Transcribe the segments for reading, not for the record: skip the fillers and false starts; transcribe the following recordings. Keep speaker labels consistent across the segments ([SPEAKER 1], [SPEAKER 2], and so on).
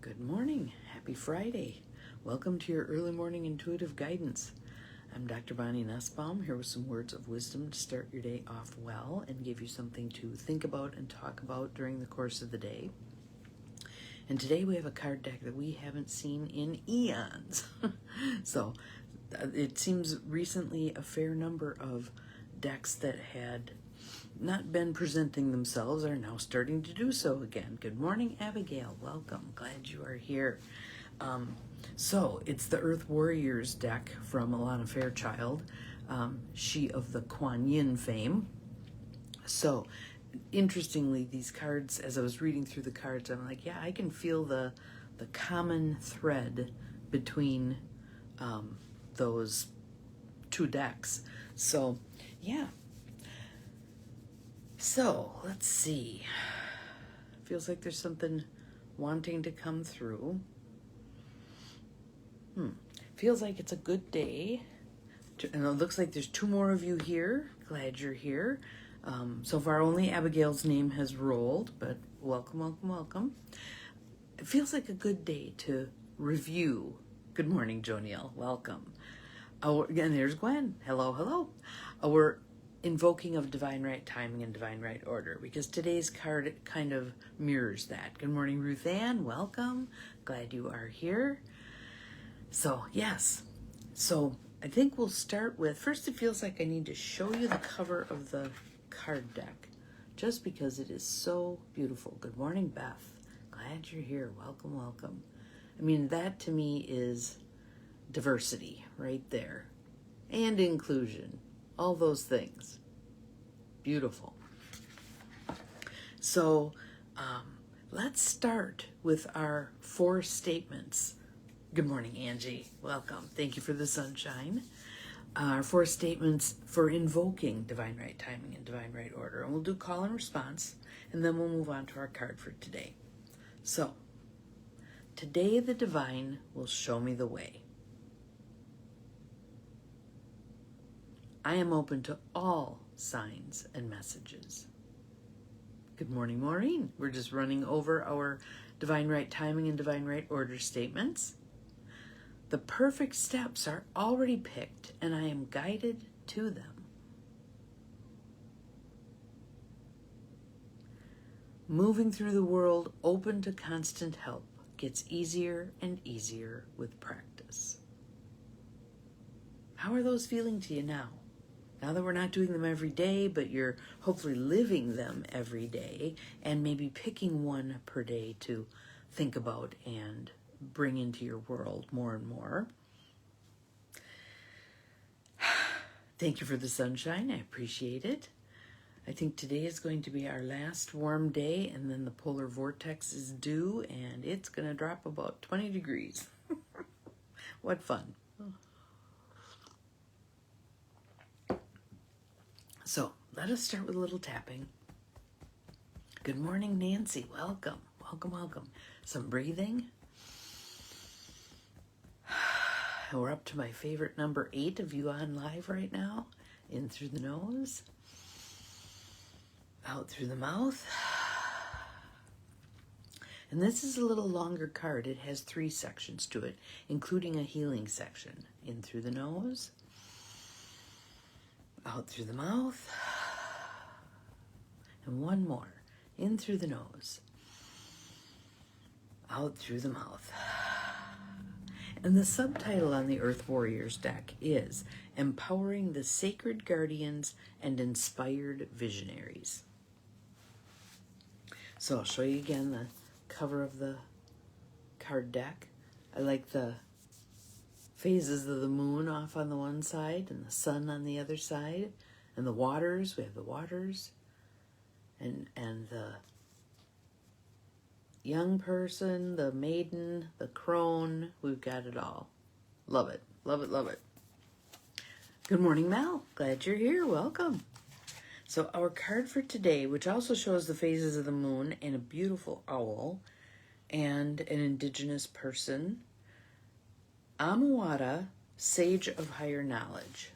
[SPEAKER 1] Good morning. Happy Friday. Welcome to your early morning intuitive guidance. I'm Dr. Bonnie Nussbaum, here with some words of wisdom to start your day off well and give you something to think about and talk about during the course of the day. And today we have a card deck that we haven't seen in eons. So it seems recently a fair number of decks that had not been presenting themselves are now starting to do so again. Good morning, Abigail. Welcome. Glad you are here. So it's the Earth Warriors deck from Alana Fairchild, she of the Kuan Yin fame. So interestingly, these cards, as I was reading through the cards, I'm like, yeah, I can feel the common thread between those two decks. So yeah. So, let's see. Feels like there's something wanting to come through. Feels like it's a good day. And it looks like there's two more of you here. Glad you're here. So far, only Abigail's name has rolled, but welcome, welcome, welcome. It feels like a good day to review. Good morning, Joniel. Welcome. And there's Gwen. Hello, hello. We're invoking of divine right timing and divine right order, because today's card kind of mirrors that. Good morning, Ruth Ann. Welcome. Glad you are here. So, yes. So, I think we'll start with, first it feels like I need to show you the cover of the card deck, just because it is so beautiful. Good morning, Beth. Glad you're here. Welcome, welcome. I mean, that to me is diversity right there. And inclusion. All those things. Beautiful. So let's start with our 4 statements. Good morning, Angie. Welcome. Thank you for the sunshine. Our 4 statements for invoking divine right timing and divine right order. And we'll do call and response, and then we'll move on to our card for today. So, today the divine will show me the way. I am open to all signs and messages. Good morning, Maureen. We're just running over our divine right timing and divine right order statements. The perfect steps are already picked, and I am guided to them. Moving through the world open to constant help gets easier and easier with practice. How are those feeling to you now? Now that we're not doing them every day, but you're hopefully living them every day, and maybe picking one per day to think about and bring into your world more and more. Thank you for the sunshine. I appreciate it. I think today is going to be our last warm day, and then the polar vortex is due, and it's going to drop about 20 degrees. What fun. So, let us start with a little tapping. Good morning, Nancy. Welcome, welcome, welcome. Some breathing. We're up to my favorite number 8 of you on live right now. In through the nose. Out through the mouth. And this is a little longer card. It has 3 sections to it, including a healing section. In through the nose. Out through the mouth. And one more. In through the nose. Out through the mouth. And the subtitle on the Earth Warriors deck is Empowering the Sacred Guardians and Inspired Visionaries. So I'll show you again the cover of the card deck. I like the phases of the moon off on the one side and the sun on the other side, and the waters. We have the waters and the young person, the maiden, the crone. We've got it all. Love it, love it, love it. Good morning, Mel. Glad you're here. Welcome. So our card for today, which also shows the phases of the moon and a beautiful owl and an indigenous person, Amawata, Sage of Higher Knowledge.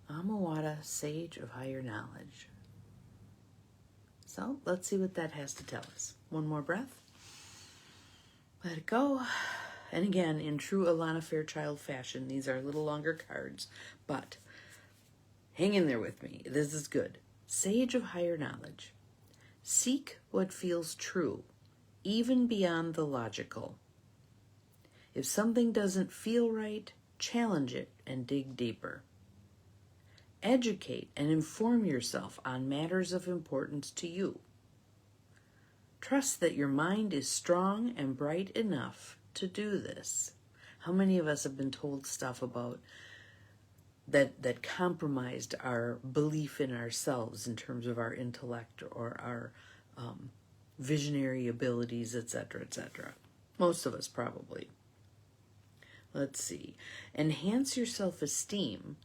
[SPEAKER 1] Amawata, Sage of Higher Knowledge. So let's see what that has to tell us. One more breath. Let it go. And again, in true Alana Fairchild fashion, these are a little longer cards, but hang in there with me. This is good. Sage of higher knowledge. Seek what feels true, even beyond the logical. If something doesn't feel right, challenge it and dig deeper. Educate and inform yourself on matters of importance to you. Trust that your mind is strong and bright enough to do this. How many of us have been told stuff about that compromised our belief in ourselves in terms of our intellect or our visionary abilities, etc., etc.? Most of us probably. Let's see. Enhance your self-esteem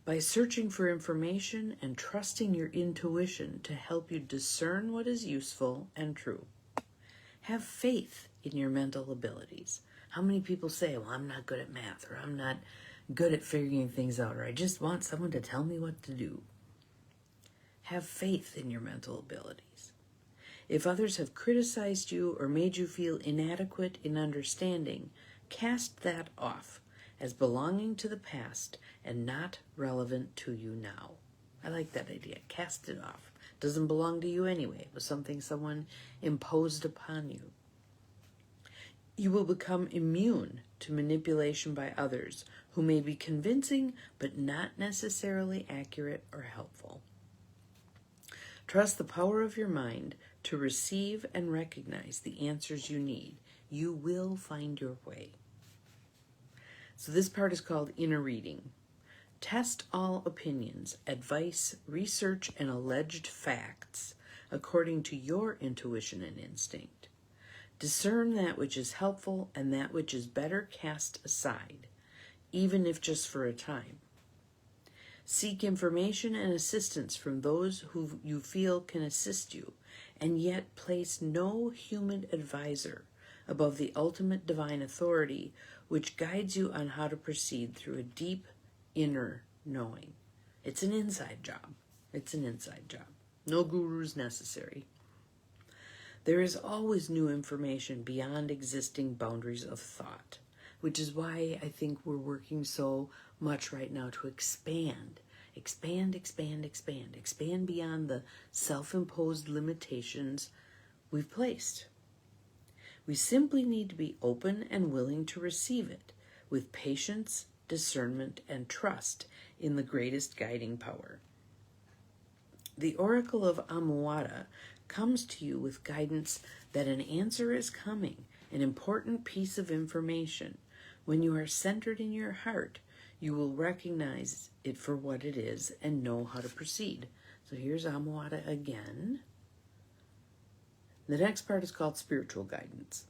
[SPEAKER 1] by searching for information and trusting your intuition to help you discern what is useful and true. Have faith in your mental abilities. How many people say, well, I'm not good at math, or I'm not good at figuring things out, or I just want someone to tell me what to do? Have faith in your mental abilities. If others have criticized you or made you feel inadequate in understanding, cast that off as belonging to the past and not relevant to you now. I like that idea. Cast it off. Doesn't belong to you anyway. It was something someone imposed upon you. You will become immune to manipulation by others who may be convincing but not necessarily accurate or helpful. Trust the power of your mind to receive and recognize the answers you need. You will find your way. So this part is called inner reading. Test all opinions, advice, research, and alleged facts according to your intuition and instinct. Discern that which is helpful and that which is better cast aside, even if just for a time. Seek information and assistance from those who you feel can assist you, and yet place no human advisor above the ultimate divine authority which guides you on how to proceed through a deep inner knowing. It's an inside job. It's an inside job. No gurus necessary. There is always new information beyond existing boundaries of thought, which is why I think we're working so much right now to expand beyond the self-imposed limitations we've placed. We simply need to be open and willing to receive it with patience, discernment, and trust in the greatest guiding power. The Oracle of Amuada comes to you with guidance that an answer is coming, an important piece of information. When you are centered in your heart, you will recognize it for what it is and know how to proceed. So here's Amuada again. The next part is called spiritual guidance.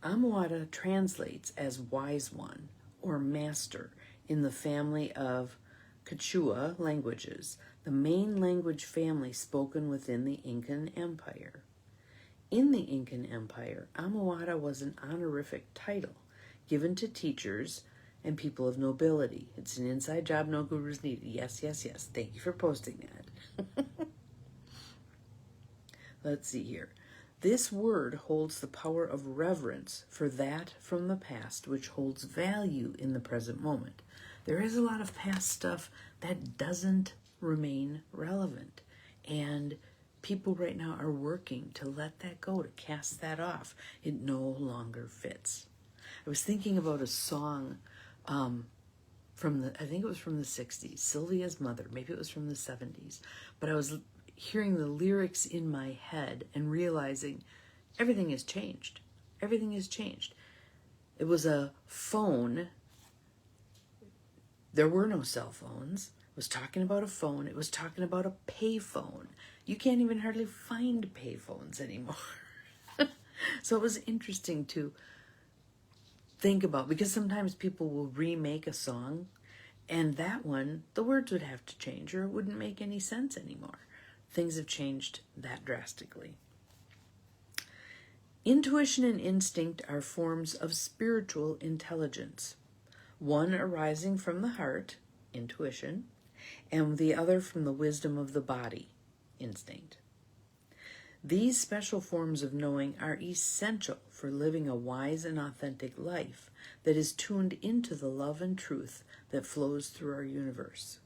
[SPEAKER 1] Amuada translates as wise one or master in the family of Quechua languages, the main language family spoken within the Incan Empire. In the Incan Empire, Amuada was an honorific title given to teachers and people of nobility. It's an inside job, no gurus needed. Yes, yes, yes. Thank you for posting that. Let's see here. This word holds the power of reverence for that from the past which holds value in the present moment. There is a lot of past stuff that doesn't remain relevant, and people right now are working to let that go, to cast that off. It no longer fits. I was thinking about a song I think it was from the 60s, Sylvia's Mother. Maybe it was from the 70s. But I was hearing the lyrics in my head and realizing everything has changed. Everything has changed. It was a phone. There were no cell phones. It was talking about a phone. It was talking about a payphone. You can't even hardly find payphones anymore. So it was interesting to think about, because sometimes people will remake a song, and that one, the words would have to change, or it wouldn't make any sense anymore. Things have changed that drastically. Intuition and instinct are forms of spiritual intelligence, one arising from the heart, intuition, and the other from the wisdom of the body, instinct. These special forms of knowing are essential for living a wise and authentic life that is tuned into the love and truth that flows through our universe.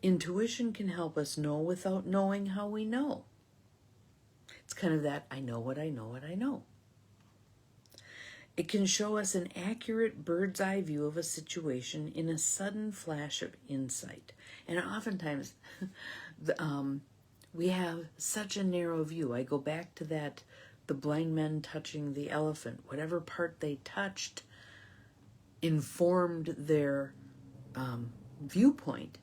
[SPEAKER 1] Intuition can help us know without knowing how we know. It's kind of that I know what I know what I know. It can show us an accurate bird's eye view of a situation in a sudden flash of insight. And oftentimes, we have such a narrow view. I go back to that, the blind men touching the elephant. Whatever part they touched informed their viewpoint.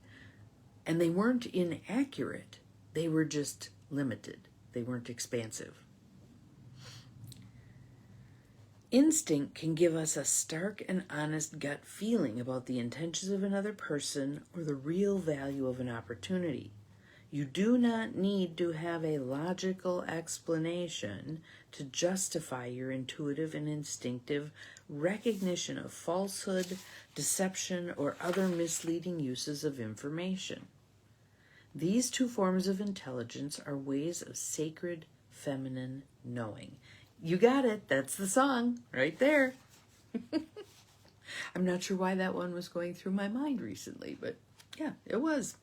[SPEAKER 1] And they weren't inaccurate. They were just limited. They weren't expansive. Instinct can give us a stark and honest gut feeling about the intentions of another person or the real value of an opportunity. You do not need to have a logical explanation to justify your intuitive and instinctive recognition of falsehood, deception, or other misleading uses of information. These two forms of intelligence are ways of sacred feminine knowing. You got it. That's the song right there. I'm not sure why that one was going through my mind recently, but yeah, it was.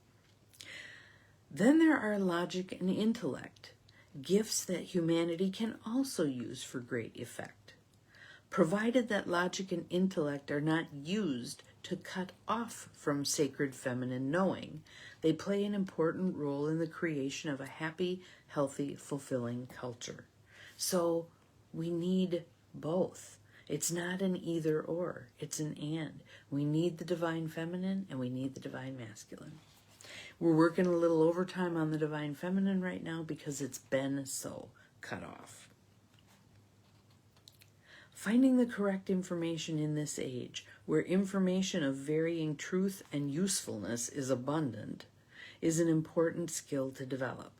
[SPEAKER 1] Then there are logic and intellect, gifts that humanity can also use for great effect. Provided that logic and intellect are not used to cut off from sacred feminine knowing, they play an important role in the creation of a happy, healthy, fulfilling culture. So we need both. It's not an either or, it's an and. We need the divine feminine and we need the divine masculine. We're working a little overtime on the divine feminine right now because it's been so cut off. Finding the correct information in this age, where information of varying truth and usefulness is abundant, is an important skill to develop.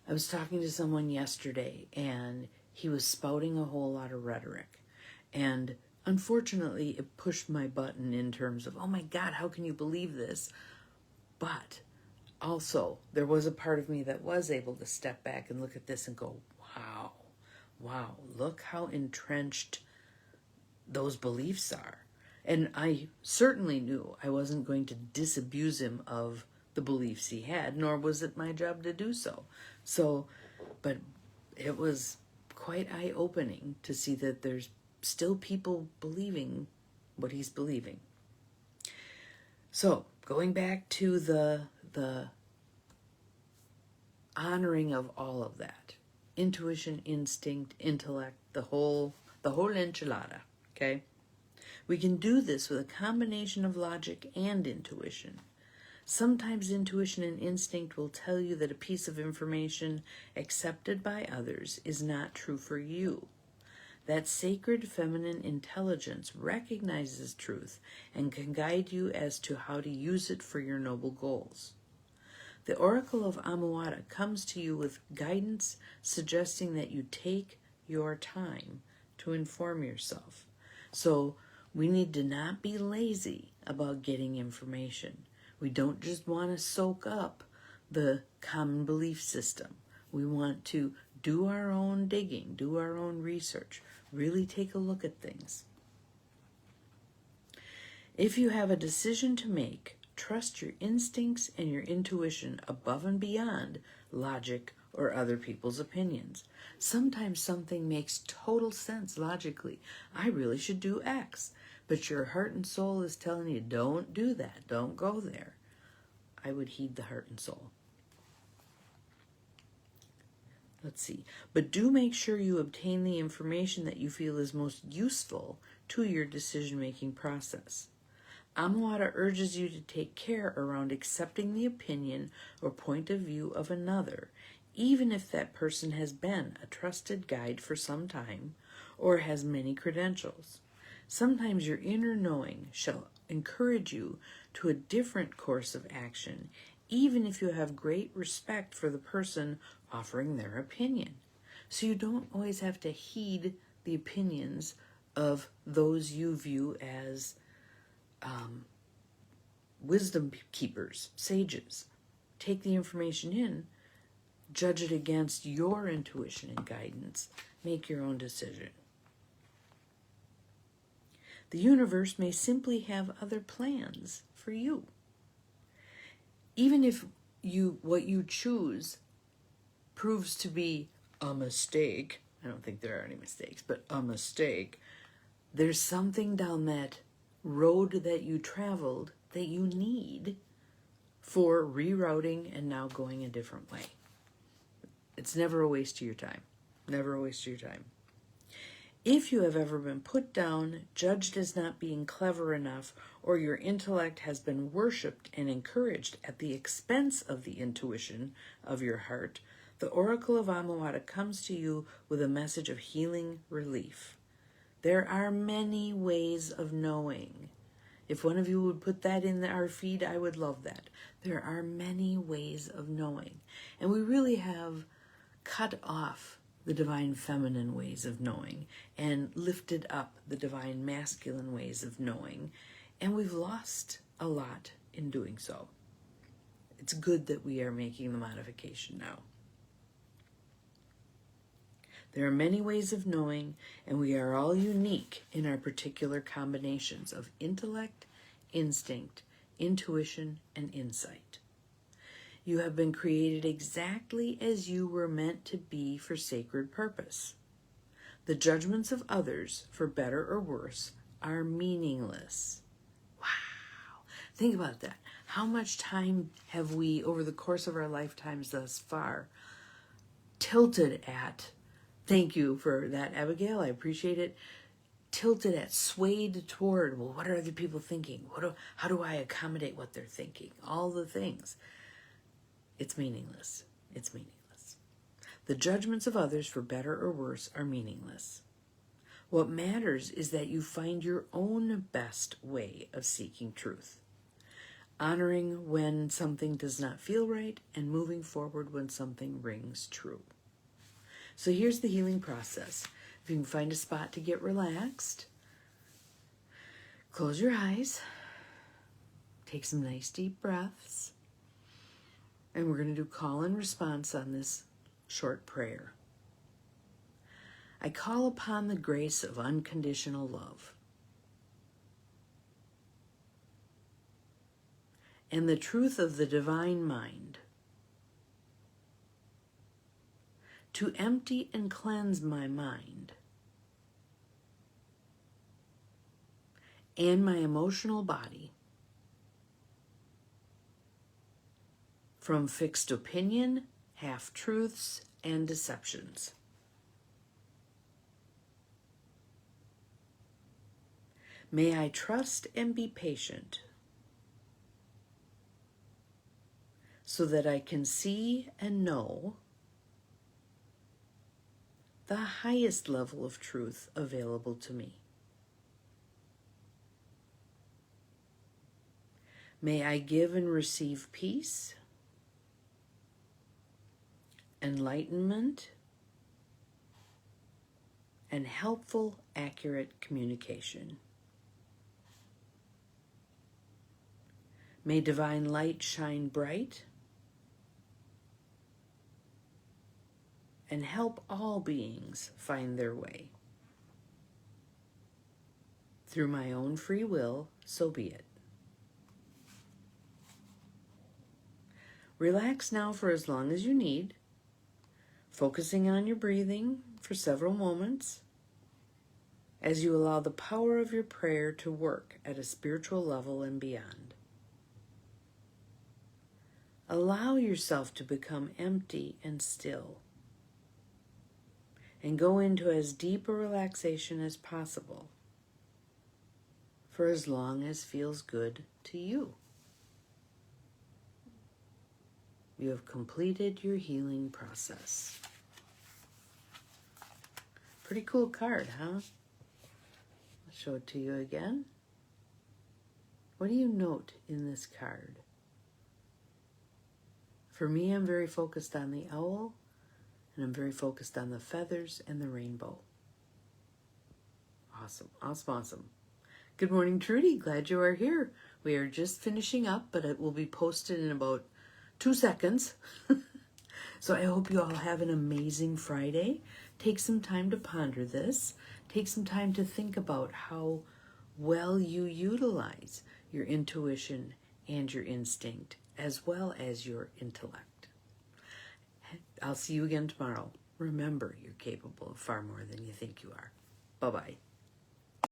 [SPEAKER 1] I was talking to someone yesterday and he was spouting a whole lot of rhetoric. And unfortunately, it pushed my button in terms of, oh my God, how can you believe this? But also, there was a part of me that was able to step back and look at this and go, wow, look how entrenched those beliefs are. And I certainly knew I wasn't going to disabuse him of the beliefs he had, nor was it my job to do so. But it was quite eye-opening to see that there's still people believing what he's believing. So, going back to the honoring of all of that. Intuition, instinct, intellect, the whole enchilada, okay? We can do this with a combination of logic and intuition. Sometimes intuition and instinct will tell you that a piece of information accepted by others is not true for you. That sacred feminine intelligence recognizes truth and can guide you as to how to use it for your noble goals. The Oracle of Amuada comes to you with guidance suggesting that you take your time to inform yourself. So we need to not be lazy about getting information. We don't just want to soak up the common belief system. We want to do our own digging, do our own research, really take a look at things. If you have a decision to make, trust your instincts and your intuition above and beyond logic or other people's opinions. Sometimes something makes total sense logically. I really should do X. But your heart and soul is telling you, don't do that. Don't go there. I would heed the heart and soul. Let's see. But do make sure you obtain the information that you feel is most useful to your decision-making process. Amuada urges you to take care around accepting the opinion or point of view of another, even if that person has been a trusted guide for some time or has many credentials. Sometimes your inner knowing shall encourage you to a different course of action, even if you have great respect for the person offering their opinion. So you don't always have to heed the opinions of those you view as wisdom keepers, sages. Take the information in Judge it against your intuition and guidance. Make your own decision. The universe may simply have other plans for you. Even if what you choose proves to be a mistake, I don't think there are any mistakes, but a mistake, there's something down that road that you traveled that you need for rerouting and now going a different way. It's never a waste of your time. Never a waste of your time. If you have ever been put down, judged as not being clever enough, or your intellect has been worshipped and encouraged at the expense of the intuition of your heart, the Oracle of Amawata comes to you with a message of healing relief. There are many ways of knowing. If one of you would put that in our feed, I would love that. There are many ways of knowing. And we really have cut off the divine feminine ways of knowing and lifted up the divine masculine ways of knowing. And we've lost a lot in doing so. It's good that we are making the modification now. There are many ways of knowing, and we are all unique in our particular combinations of intellect, instinct, intuition, and insight. You have been created exactly as you were meant to be for sacred purpose. The judgments of others, for better or worse, are meaningless. Wow. Think about that. How much time have we, over the course of our lifetimes thus far, tilted at, thank you for that, Abigail, I appreciate it, tilted at, swayed toward, well, what are other people thinking? How do I accommodate what they're thinking? All the things. It's meaningless. It's meaningless. The judgments of others, for better or worse, are meaningless. What matters is that you find your own best way of seeking truth, honoring when something does not feel right and moving forward when something rings true. So here's the healing process. If you can find a spot to get relaxed, close your eyes, take some nice deep breaths, and we're going to do call and response on this short prayer. I call upon the grace of unconditional love and the truth of the divine mind to empty and cleanse my mind and my emotional body from fixed opinion, half-truths, and deceptions. May I trust and be patient so that I can see and know the highest level of truth available to me. May I give and receive peace, enlightenment, and helpful, accurate communication. May divine light shine bright and help all beings find their way. Through my own free will, so be it. Relax now for as long as you need, focusing on your breathing for several moments as you allow the power of your prayer to work at a spiritual level and beyond. Allow yourself to become empty and still and go into as deep a relaxation as possible for as long as feels good to you. You have completed your healing process. Pretty cool card, huh? I'll show it to you again. What do you note in this card? For me, I'm very focused on the owl, and I'm very focused on the feathers and the rainbow. Awesome, awesome, awesome. Good morning, Trudy. Glad you are here. We are just finishing up, but it will be posted in about 2 seconds. So I hope you all have an amazing Friday. Take some time to ponder this. Take some time to think about how well you utilize your intuition and your instinct, as well as your intellect. I'll see you again tomorrow. Remember, you're capable of far more than you think you are. Bye-bye.